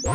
Hey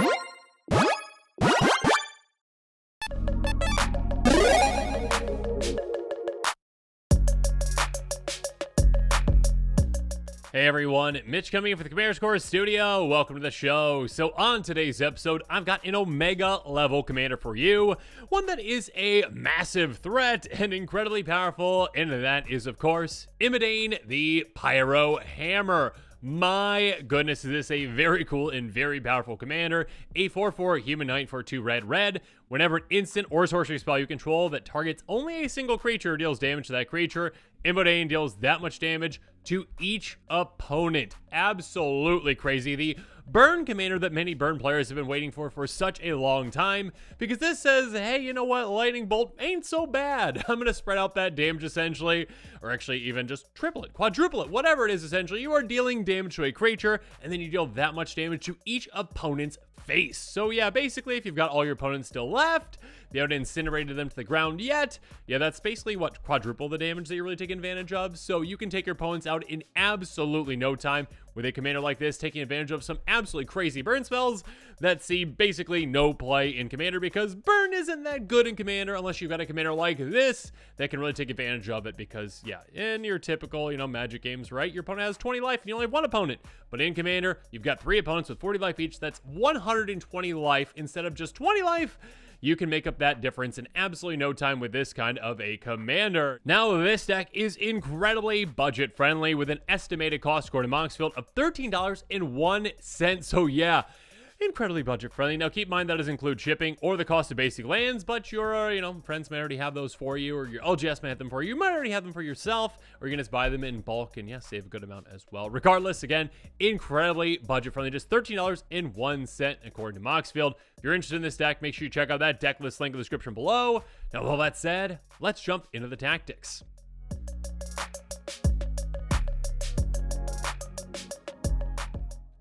everyone, Mitch coming in for the Commander Score Studio. Welcome to the show. So on today's episode, I've got an Omega level commander for you. One that is a massive threat and incredibly powerful, and that is, of course, Imodane, the Pyrohammer. My goodness, is this a very cool and very powerful commander. A 4/4 human knight for 2 red. Whenever an instant or sorcery spell you control that targets only a single creature deals damage to that creature, Imodane deals that much damage to each opponent. Absolutely crazy. The burn commander that many burn players have been waiting for such a long time, because this says, hey, you know what, lightning bolt ain't so bad. I'm gonna spread out that damage essentially, or actually even just triple it, quadruple it, whatever it is. Essentially you are dealing damage to a creature, and then you deal that much damage to each opponent's face. So yeah, basically if you've got all your opponents still left, you haven't incinerated them to the ground yet, yeah, that's basically what, quadruple the damage that you're really taking advantage of. So you can take your opponents out in absolutely no time with a commander like this, taking advantage of some absolutely crazy burn spells that see basically no play in Commander, because burn isn't that good in Commander unless you've got a commander like this that can really take advantage of it. Because yeah, in your typical, Magic games, right, your opponent has 20 life and you only have one opponent, but in Commander you've got 3 opponents with 40 life each. That's 120 life instead of just 20 life. You can make up that difference in absolutely no time with this kind of a commander. Now, this deck is incredibly budget friendly with an estimated cost according to Moxfield of $13.01. So yeah, incredibly budget friendly. Now keep in mind that doesn't include shipping or the cost of basic lands, but your friends may already have those for you, or your LGS may have them for you. You might already have them for yourself, or you can just buy them in bulk and yeah, save a good amount as well. Regardless, again, incredibly budget friendly, just $13.01 according to Moxfield. If you're interested in this deck, make sure you check out that deck list link in the description below. Now with all that said, let's jump into the tactics.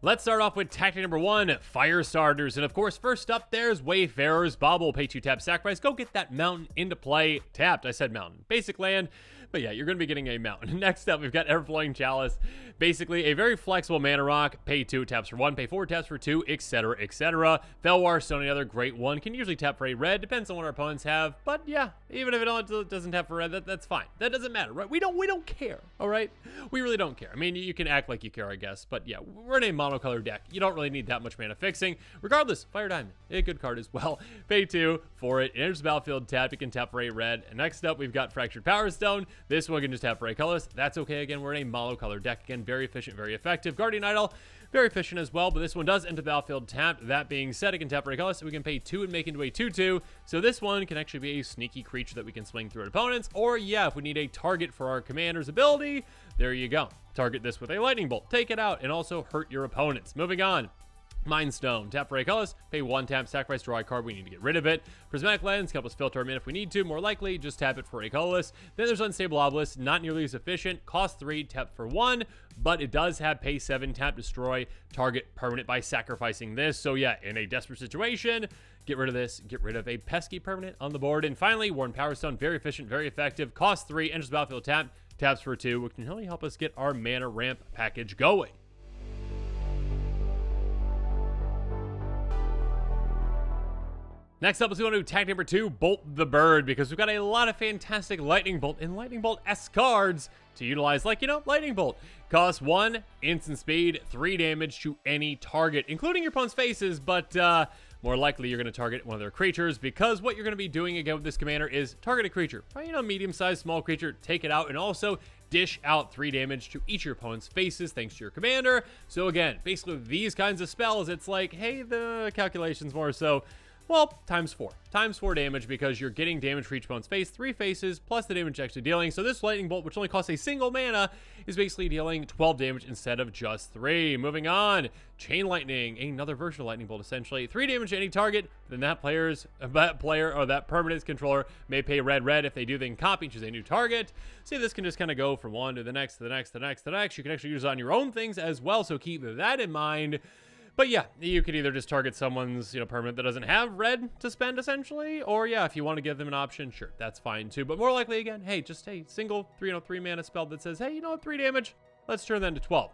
Let's start off with tactic number 1, Fire Starters. And of course, first up, there's Wayfarer's Bauble. Pay 2 tap, sacrifice. Go get that mountain into play. Tapped. I said mountain. Basic land. But yeah, you're going to be getting a mountain. Next up, we've got Everflowing Chalice. Basically, a very flexible mana rock. Pay 2 taps for 1, pay 4 taps for 2, etc., etc. Felwar Stone, another great one. Can usually tap for a red. Depends on what our opponents have. But yeah, even if it doesn't tap for red, that's fine. That doesn't matter, right? We don't care, all right? We really don't care. I mean, you can act like you care, I guess. But yeah, we're in a monocolor deck. You don't really need that much mana fixing. Regardless, Fire Diamond, a good card as well. Pay 2 for it. It enters the battlefield tapped. You can tap for a red. And next up, we've got Fractured Power Stone. This one can just tap for a colorless. That's okay. Again, we're in a monocolor deck. Again, very efficient, very effective. Guardian Idol, very efficient as well, but this one does enter the battlefield tapped. That being said, it can tap for a colorless, so we can pay 2 and make into a 2/2. So this one can actually be a sneaky creature that we can swing through at opponents. Or yeah, if we need a target for our commander's ability, there you go. Target this with a lightning bolt, take it out, and also hurt your opponents. Moving on. Mind Stone, tap for a colorless, pay 1 tap, sacrifice, draw a card, we need to get rid of it. Prismatic Lens, help us filter them in if we need to. More likely, just tap it for a colorless. Then there's Unstable Obelisk, not nearly as efficient, cost 3, tap for 1, but it does have pay 7, tap, destroy, target permanent by sacrificing this. So yeah, in a desperate situation, get rid of this, get rid of a pesky permanent on the board. And finally, Worn Power Stone, very efficient, very effective, cost 3, enters the battlefield tapped, taps for 2, which can really help us get our mana ramp package going. Next up, let's go to tactic number 2, Bolt the Bird, because we've got a lot of fantastic Lightning Bolt and Lightning Bolt-esque cards to utilize, like, Lightning Bolt. Costs 1, instant speed, 3 damage to any target, including your opponent's faces, but more likely you're going to target one of their creatures, because what you're going to be doing again with this commander is target a creature. Medium-sized, small creature, take it out, and also dish out 3 damage to each of your opponent's faces thanks to your commander. So again, basically these kinds of spells, it's like, hey, the calculation's more so, well, times 4. Times 4 damage, because you're getting damage for each opponent's face, 3 faces, plus the damage actually dealing. So this Lightning Bolt, which only costs a single mana, is basically dealing 12 damage instead of just 3. Moving on, Chain Lightning, another version of Lightning Bolt, essentially. 3 damage to any target, then that player or that permanent's controller may pay red. If they do, they can copy, choose a new target. See, this can just kind of go from one to the next, to the next, to the next, to the next. You can actually use it on your own things as well, so keep that in mind. But yeah, you could either just target someone's, permanent that doesn't have red to spend, essentially. Or yeah, if you want to give them an option, sure, that's fine too. But more likely, again, hey, just a single 3 mana spell that says, hey, 3 damage, let's turn that into 12.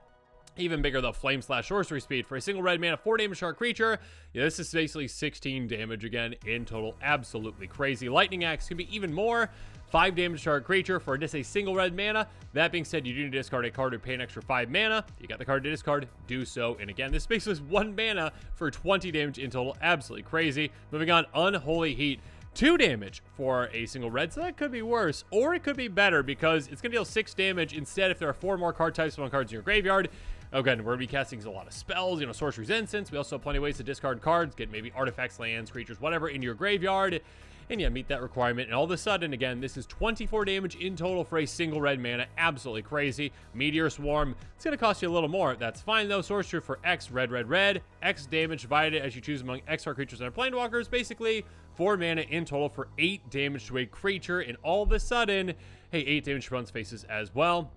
Even bigger, though, Flame Slash Sorcery Speed. For a single red mana, 4 damage to our creature. Yeah, this is basically 16 damage again in total. Absolutely crazy. Lightning Axe can be even more. 5 damage to our creature for just a single red mana. That being said, you do need to discard a card or pay an extra 5 mana. You got the card to discard, do so. And again, this makes us 1 mana for 20 damage in total. Absolutely crazy. Moving on, Unholy Heat. 2 damage for a single red, so that could be worse, or it could be better because it's going to deal 6 damage instead if there are 4 more card types on cards in your graveyard. Again, we're going to be casting a lot of spells, sorceries, instants. We also have plenty of ways to discard cards, get maybe artifacts, lands, creatures, whatever into your graveyard. And yeah, meet that requirement. And all of a sudden, again, this is 24 damage in total for a single red mana. Absolutely crazy. Meteor Swarm. It's going to cost you a little more. That's fine, though. Sorcerer for X, red, red, red. X damage divided as you choose among X creatures and planeswalkers. Basically, 4 mana in total for 8 damage to a creature. And all of a sudden, hey, 8 damage to opponent's faces as well.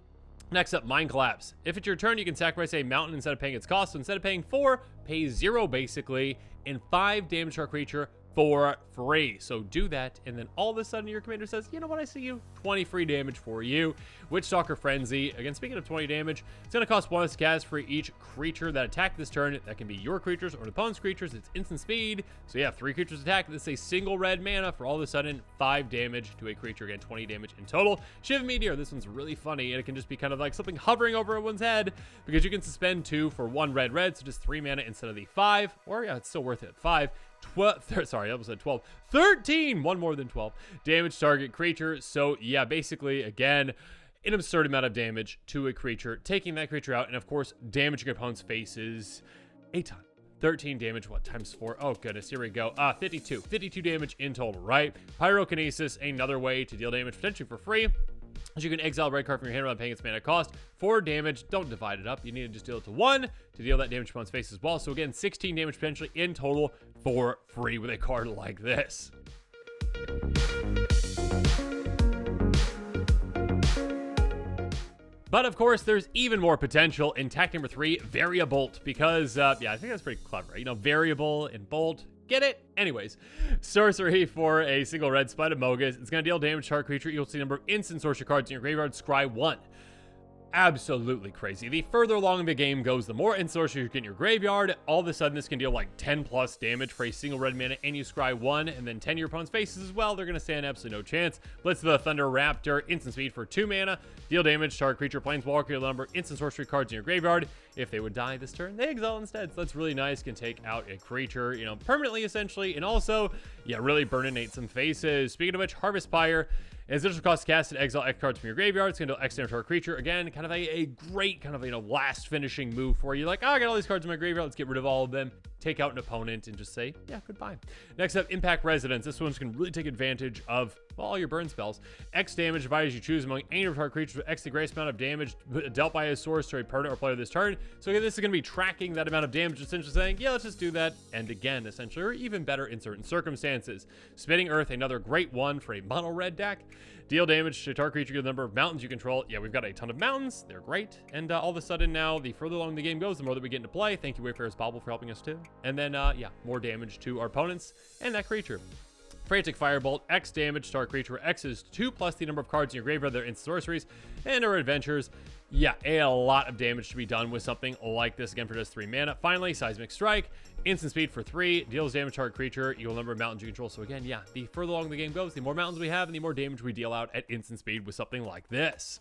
Next up, Mind Collapse. If it's your turn, you can sacrifice a mountain instead of paying its cost. So instead of paying 4, pay 0 basically, and 5 damage to our creature for free. So do that, and then all of a sudden your commander says, you know what, I see you. 20 free damage for you. Witchstalker Frenzy. Again, speaking of 20 damage, it's going to cost 1 to cast for each creature that attack this turn. That can be your creatures or the opponent's creatures. It's instant speed. So yeah, 3 creatures attack. This is a single red mana for all of a sudden 5 damage to a creature. Again, 20 damage in total. Shiv Meteor. This one's really funny, and it can just be kind of like something hovering over everyone's head because you can suspend 2 for 1 red red, so just 3 mana instead of the 5. Or yeah, it's still worth it. 5. 12, sorry, I almost said 12. 13, one more than 12 damage target creature. So yeah, basically, again, an absurd amount of damage to a creature, taking that creature out, and of course, damaging opponent's faces a ton. 13 damage, what, times 4? Oh, goodness, here we go. 52 damage in total, right? Pyrokinesis, another way to deal damage potentially for free. As you can exile a red card from your hand without paying its mana cost. 4 damage, don't divide it up. You need to just deal it to 1 to deal that damage to opponent's face as well. So again, 16 damage potentially in total for free with a card like this. But of course, there's even more potential in tack number 3, Variabolt, because, yeah, I think that's pretty clever. Variable and bolt. Get it? Anyways, sorcery for a single red Spite of Mogus. It's going to deal damage to our creature. You'll see the number of instant sorcery cards in your graveyard. Scry 1. Absolutely crazy. The further along the game goes, the more instant sorcery you get in your graveyard. All of a sudden, this can deal like 10 plus damage for a single red mana, and you scry 1, and then 10 to your opponent's faces as well. They're going to stand absolutely no chance. Blitz the Thunder Raptor, instant speed for 2 mana. Deal damage to our creature, planeswalker, the number of instant sorcery cards in your graveyard. If they would die this turn, they exile instead. So that's really nice. Can take out a creature, permanently essentially, and also, yeah, really burninate some faces. Speaking of which, Harvest Pyre. As additional cost to cast and exile X cards from your graveyard. It's going to deal X damage to our creature. Again, kind of a great kind of, last finishing move for you. Like, oh, I got all these cards in my graveyard. Let's get rid of all of them. Take out an opponent and just say, yeah, goodbye. Next up, Impact Residence. This one's going to really take advantage of, well, all your burn spells. X damage divided as you choose among any of our creatures with X the greatest amount of damage dealt by a source to a permanent or player this turn. So again, this is going to be tracking that amount of damage, essentially saying, yeah, let's just do that. And again, essentially, or even better in certain circumstances. Spinning Earth, another great one for a mono red deck. Deal damage to target creature, the number of mountains you control. Yeah, we've got a ton of mountains. They're great. And all of a sudden now, the further along the game goes, the more that we get into play. Thank you, Wayfarer's Bauble, for helping us too. And then, yeah, more damage to our opponents and that creature. Frantic Firebolt, X damage to our creature, where X is 2 plus the number of cards in your graveyard, their instant sorceries, and our adventures. Yeah, a lot of damage to be done with something like this, again, for just 3 mana. Finally, Seismic Strike, instant speed for 3, deals damage to our creature, equal number of mountains you control. So again, yeah, the further along the game goes, the more mountains we have, and the more damage we deal out at instant speed with something like this.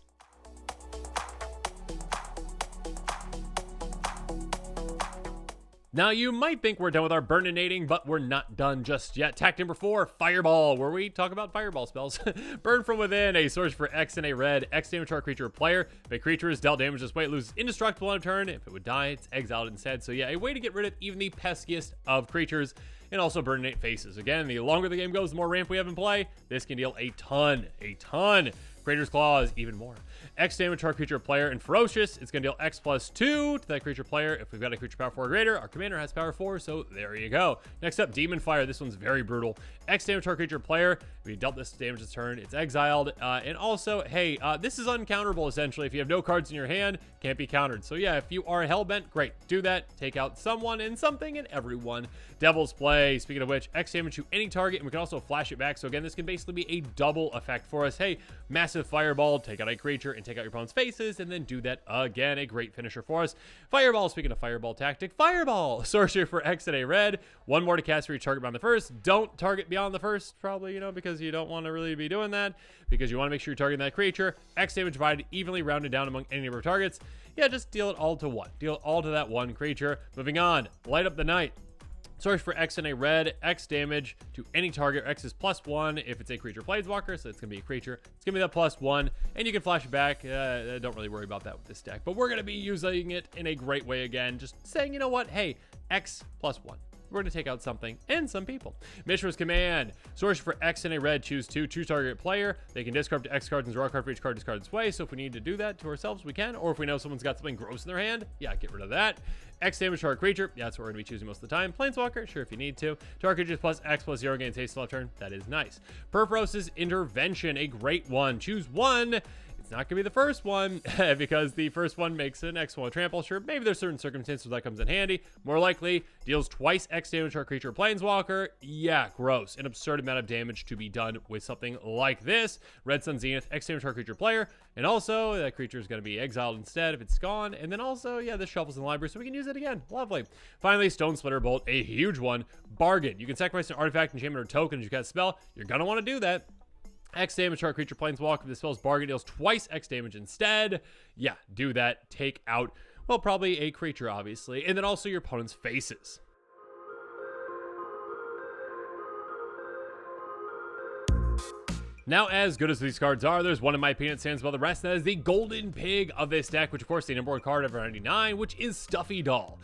Now, you might think we're done with our burninating, but we're not done just yet. Tack number 4, Fireball, where we talk about fireball spells. Burn from within, a source for X and a red. X damage to our creature or player. If a creature is dealt damage this way, it loses indestructible on a turn. If it would die, it's exiled instead. So yeah, a way to get rid of even the peskiest of creatures, and also burninate faces. Again, the longer the game goes, the more ramp we have in play. This can deal a ton. Creator's Claws, even more. X damage to our creature player, and Ferocious, it's going to deal X plus 2 to that creature player. If we've got a creature power 4 or greater, our commander has power 4, so there you go. Next up, Demon Fire. This one's very brutal. X damage to our creature player. If we dealt this damage this turn, it's exiled. And also, hey, this is uncounterable, essentially. If you have no cards in your hand, can't be countered. So yeah, if you are hellbent, great. Do that. Take out someone and something and everyone. Devil's Play. Speaking of which, X damage to any target, and we can also flash it back. So again, this can basically be a double effect for us. Hey, massive massive fireball, take out a creature, and take out your opponent's faces, and then do that again. A great finisher for us. Fireball, speaking of fireball tactic, fireball! Sorcery for X and a red. One more to cast for each target beyond the first. Don't target beyond the first, probably, you know, because you don't want to really be doing that, because you want to make sure you're targeting that creature. X damage divided evenly rounded down among any number of targets. Yeah, just deal it all to one. Deal it all to that one creature. Moving on, light up the night. Sorcery for X and a red, X damage to any target. X is +1 if it's a creature planeswalker, so it's going to be a creature. It's going to be that +1, and you can flash it back. Don't really worry about that with this deck, but we're going to be using it in a great way again. Just saying, you know what? Hey, X +1. We're going to take out something and some people. Mishra's Command. Sorcery for X and a red. Choose target player. They can discard up to X cards and draw a card for each card discarded this way. So if we need to do that to ourselves, we can. Or if we know someone's got something gross in their hand, yeah, get rid of that. X damage to our creature. Yeah, that's what we're going to be choosing most of the time. Planeswalker, sure, if you need to. Target creatures plus X plus 0 gains haste left turn. That is nice. Purphose's Intervention. A great one. Choose one. It's not going to be the first one because the first one makes an X1 trample. Sure, maybe there's certain circumstances where that comes in handy. More likely, deals twice X damage to our creature or planeswalker. Yeah, gross. An absurd amount of damage to be done with something like this. Red Sun Zenith, X damage to our creature player. And also, that creature is going to be exiled instead if it's gone. And then also, yeah, this shuffles in the library, so we can use it again. Lovely. Finally, Stone Splitter Bolt, a huge one. Bargain. You can sacrifice an artifact, enchantment, or token as you cast a spell. You're going to want to do that. X damage to our creature planeswalker. If the spell's bargain, deals twice X damage instead. Yeah, do that. Take out, well, probably a creature, obviously. And then also your opponent's faces. Now, as good as these cards are, there's one in my opinion that stands above the rest, and that is the golden pig of this deck, which of course is the number one card ever 99, which is Stuffy Doll.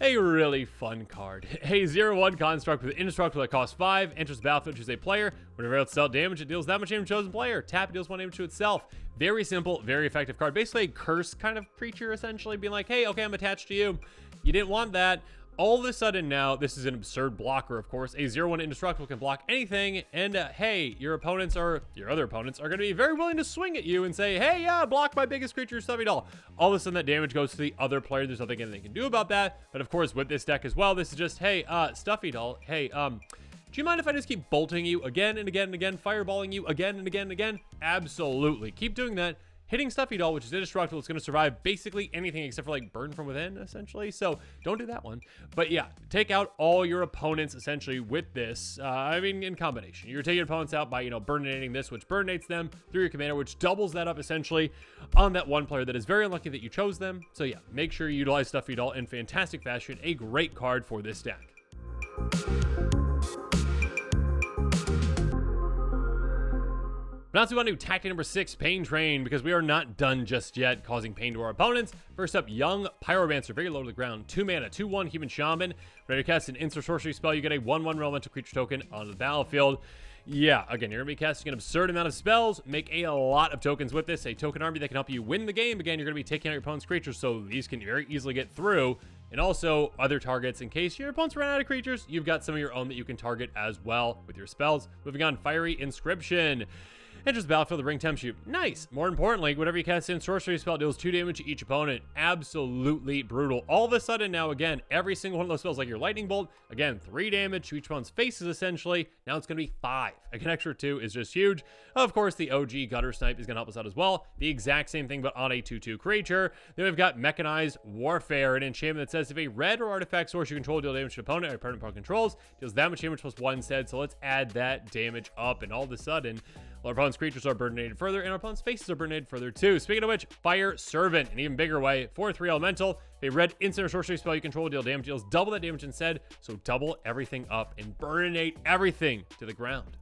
A really fun card. A 0/1 construct with indestructible that costs 5, enters the battlefield, choose a player. Whenever it's dealt damage, it deals that much damage to the chosen player. Tap, it deals 1 damage to itself. Very simple, very effective card. Basically a curse kind of creature, essentially, being like, hey, okay, I'm attached to you. You didn't want that. All of a sudden now, this is an absurd blocker, of course. A 0/1 indestructible can block anything, and hey, your opponents or your other opponents are going to be very willing to swing at you and say, hey, yeah, block my biggest creature, Stuffy Doll. All of a sudden, that damage goes to the other player. There's nothing anything can do about that. But of course, with this deck as well, this is just, hey, Stuffy Doll, hey, do you mind if I just keep bolting you again and again and again, fireballing you again and again and again? Absolutely. Keep doing that. Hitting Stuffy Doll, which is indestructible, it's going to survive basically anything except for like burn from within, essentially. So don't do that one. But yeah, take out all your opponents essentially with this. I mean, in combination, you're taking your opponents out by, you know, burninating this, which burninates them through your commander, which doubles that up essentially on that one player that is very unlucky that you chose them. So yeah, make sure you utilize Stuffy Doll in fantastic fashion. A great card for this deck. But now let's move on to tactic number 6, Pain Train, because we are not done just yet causing pain to our opponents. First up, Young Pyromancer, very low to the ground, 2 mana, 2/1 Human Shaman. Whenever you cast an instant sorcery spell, you get a 1/1 elemental creature token on the battlefield. Yeah, again, you're going to be casting an absurd amount of spells. Make a lot of tokens with this. A token army that can help you win the game. Again, you're going to be taking out your opponent's creatures, so these can very easily get through. And also other targets in case your opponents run out of creatures. You've got some of your own that you can target as well with your spells. Moving on, Fiery Inscription. Enters the battlefield, the ring tempts you. Nice. More importantly, whenever you cast in sorcery spell, deals 2 damage to each opponent. Absolutely brutal. All of a sudden now, again, every single one of those spells, like your lightning bolt, again, 3 damage to each opponent's faces, essentially. Now it's going to be 5. An extra 2 is just huge. Of course, the OG Gutter Snipe is going to help us out as well. The exact same thing, but on a 2/2 creature. Then we've got Mechanized Warfare, an enchantment that says if a red or artifact source you control deal damage to an opponent, or opponent controls, deals that much damage plus 1 instead. So let's add that damage up, and all of a sudden, well, our opponent's creatures are burninated further, and our opponent's faces are burninated further too. Speaking of which, Fire Servant, an even bigger way, 4/3 elemental. If a red instant or sorcery spell you control deal damage, deals double that damage instead. So double everything up and burninate everything to the ground.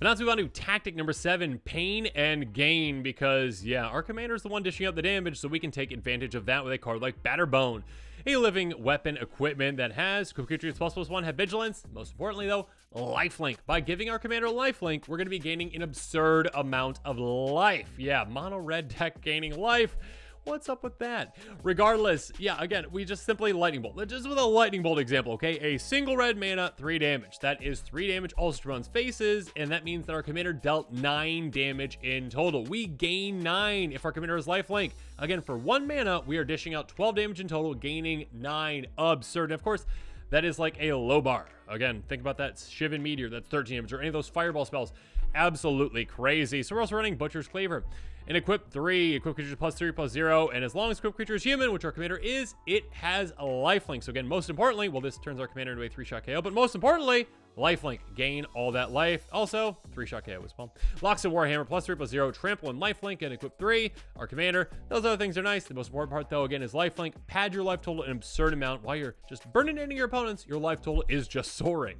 But now let's move on to tactic number 7, Pain and Gain, because yeah, our commander is the one dishing out the damage, so we can take advantage of that with a card like Batterbone. A living weapon equipment that has creatures +1 have vigilance. Most importantly though, lifelink. By giving our commander lifelink, we're going to be gaining an absurd amount of life. Yeah, mono red deck gaining life. What's up with that? Regardless, yeah, again, we just simply lightning bolt. Just with a lightning bolt example, okay? A single red mana, 3 damage. That is 3 damage also to runs faces, and that means that our commander dealt 9 damage in total. We gain 9 if our commander is lifelink. Again, for 1 mana, we are dishing out 12 damage in total, gaining 9. Absurd. And of course, that is like a low bar. Again, think about that Shiv and Meteor, that's 13 damage, or any of those fireball spells. Absolutely crazy. So we're also running Butcher's Cleaver. In Equip 3, equip creatures +3/+0, and as long as equip creature is human, which our commander is, it has a lifelink. So again, most importantly, well, this turns our commander into a 3-shot KO, but most importantly, lifelink. Gain all that life. Also, 3-shot KO as well. Locks of Warhammer +3/+0, trample and lifelink, and equip 3, our commander. Those other things are nice. The most important part, though, again, is lifelink. Pad your life total an absurd amount. While you're just burninating your opponents, your life total is just soaring.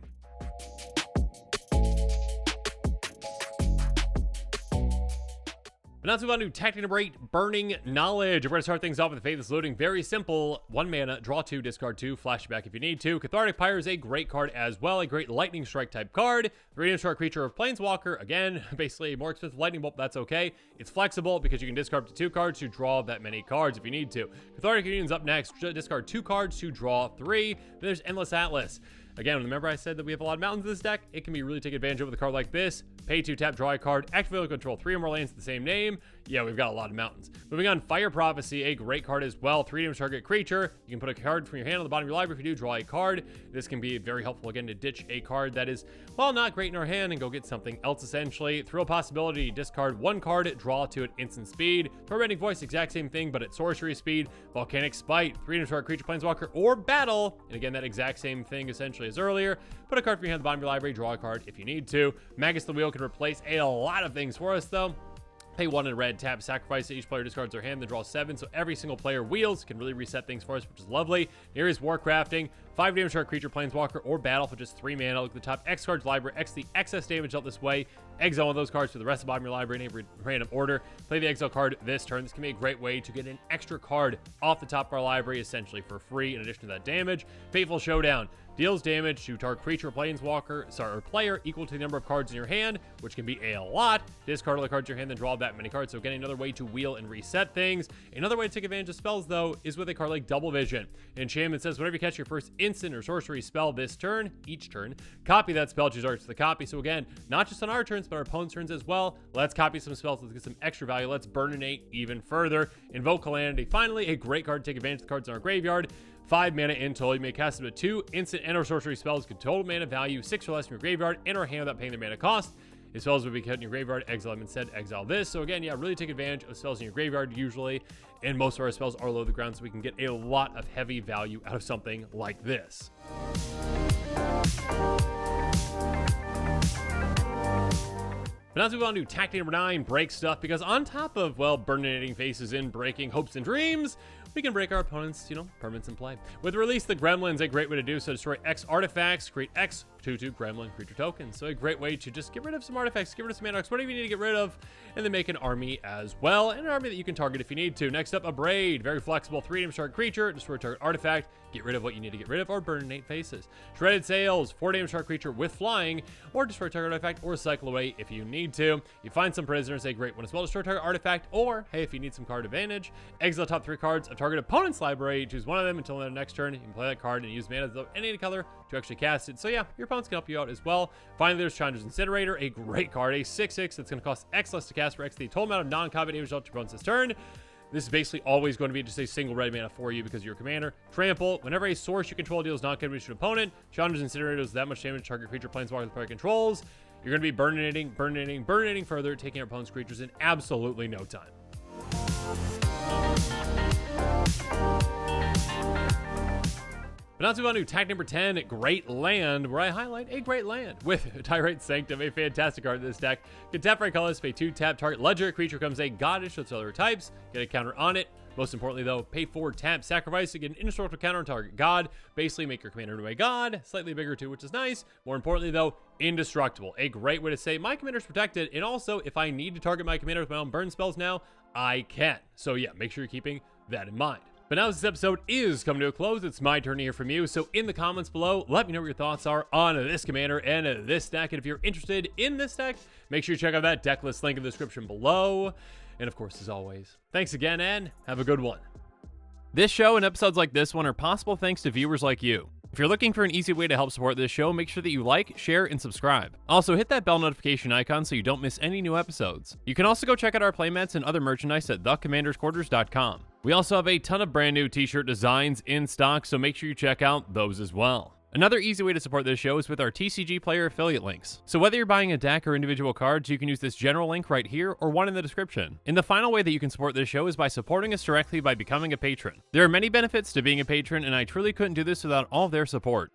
But now let's move on to Tactic number 8, Burning Knowledge. We're going to start things off with the Faithless Loading. Very simple. 1 mana, draw 2, discard 2, flashback if you need to. Cathartic Pyre is a great card as well. A great Lightning Strike type card. 3-damage to our creature of Planeswalker. Again, basically a more expensive Lightning Bolt, that's okay. It's flexible because you can discard up to 2 cards to draw that many cards if you need to. Cathartic Union's up next. Discard 2 cards to draw 3. Then there's Endless Atlas. Again, remember I said that we have a lot of mountains in this deck? It can be really taken advantage of with a card like this. Pay 2, tap, draw a card, activate, control 3 or more lands with the same name. Yeah, we've got a lot of mountains. Moving on, Fire Prophecy, a great card as well. 3-damage target creature. You can put a card from your hand on the bottom of your library. If you do, draw a card. This can be very helpful, again, to ditch a card that is, well, not great in our hand and go get something else, essentially. Thrill Possibility, discard 1 card, draw 2 at instant speed. Tormenting Voice, exact same thing, but at sorcery speed. Volcanic Spite, 3-damage target creature, Planeswalker, or battle. And again, that exact same thing, essentially, as earlier. Put a card from your hand on the bottom of your library, draw a card if you need to. Magus the Wheel can replace a lot of things for us, though. Pay 1 in red, tap, sacrifice it. Each player discards their hand, then draw 7. So every single player wheels, can really reset things for us, which is lovely. Here is Warcrafting. 5 damage to our creature, Planeswalker, or battle for just 3 mana. Look at the top X cards library, X the excess damage dealt this way. Exile one of those cards for the rest of the bottom of your library in a random order. Play the exile card this turn. This can be a great way to get an extra card off the top of our library, essentially for free, in addition to that damage. Fateful Showdown. Deals damage to target creature, Planeswalker, or player equal to the number of cards in your hand, which can be a lot. Discard all the cards in your hand, then draw that many cards. So again, another way to wheel and reset things. Another way to take advantage of spells, though, is with a card like Double Vision. Enchantment says, whenever you catch your first instant or sorcery spell this turn, each turn, copy that spell, choose arts to the copy. So again, not just on our turns, but our opponent's turns as well. Let's copy some spells. Let's get some extra value. Let's burninate even further. Invoke Calamity. Finally, a great card to take advantage of the cards in our graveyard. 5 mana in total. You may cast up to 2 instant and or sorcery spells with total mana value 6 or less from your graveyard and or hand without paying their mana cost. If spells would be kept in your graveyard, exile them instead, exile this. So again, yeah, really take advantage of spells in your graveyard usually, and most of our spells are low to the ground, so we can get a lot of heavy value out of something like this. But now let's move on to Tactic number 9, Break Stuff, because on top of, well, burninating faces and breaking hopes and dreams, we can break our opponents, permanents in play. With Release the Gremlins, a great way to do so. Destroy X artifacts, create X 2/2 gremlin creature tokens. So a great way to just get rid of some artifacts, get rid of some mana, whatever you need to get rid of, and then make an army as well, and an army that you can target if you need to. Next up, Abrade, very flexible, 3-damage target creature, destroy target artifact, get rid of what you need to get rid of, or burninate faces. Shredded Sails, 4-damage target creature with flying, or destroy target artifact, or cycle away if you need to. You find some prisoners, a great one as well, destroy target artifact, or hey, if you need some card advantage, exile top 3 cards of target opponent's library, choose one of them until the next turn. You can play that card and use mana of any color to actually cast it. So yeah, your opponents can help you out as well. Finally, there's Chandra's Incinerator, a great card, a 6/6 that's going to cost X less to cast for X the total amount of non-combat damage dealt to your opponents this turn. This is basically always going to be just a single red mana for you because you're a commander. Trample. Whenever a source you control deals non-combat damage to an opponent, Chandra's Incinerator does that much damage to target creature, planeswalker with player controls. You're going to be burninating further, taking your opponent's creatures in absolutely no time. But now let's move on to Tactic number 10, Great Land, where I highlight a great land with Tyrant Sanctum, a fantastic card in this deck. You can tap for a colorless, pay 2, tap, target legendary creature becomes a goddess with other types, get a counter on it. Most importantly, though, pay 4, tap, sacrifice to get an indestructible counter on target god. Basically, make your commander into a god, slightly bigger too, which is nice. More importantly, though, indestructible. A great way to say my commander's protected, and also, if I need to target my commander with my own burn spells now, I can. So yeah, make sure you're keeping that in mind. But now this episode is coming to a close, it's my turn to hear from you. So in the comments below, let me know what your thoughts are on this commander and this deck. And if you're interested in this deck, make sure you check out that deck list link in the description below. And of course, as always, thanks again and have a good one. This show and episodes like this one are possible thanks to viewers like you. If you're looking for an easy way to help support this show, make sure that you like, share, and subscribe. Also, hit that bell notification icon so you don't miss any new episodes. You can also go check out our playmats and other merchandise at thecommandersquarters.com. We also have a ton of brand new t-shirt designs in stock, so make sure you check out those as well. Another easy way to support this show is with our TCG player affiliate links. So whether you're buying a deck or individual cards, you can use this general link right here or one in the description. And the final way that you can support this show is by supporting us directly by becoming a patron. There are many benefits to being a patron, and I truly couldn't do this without all of their support.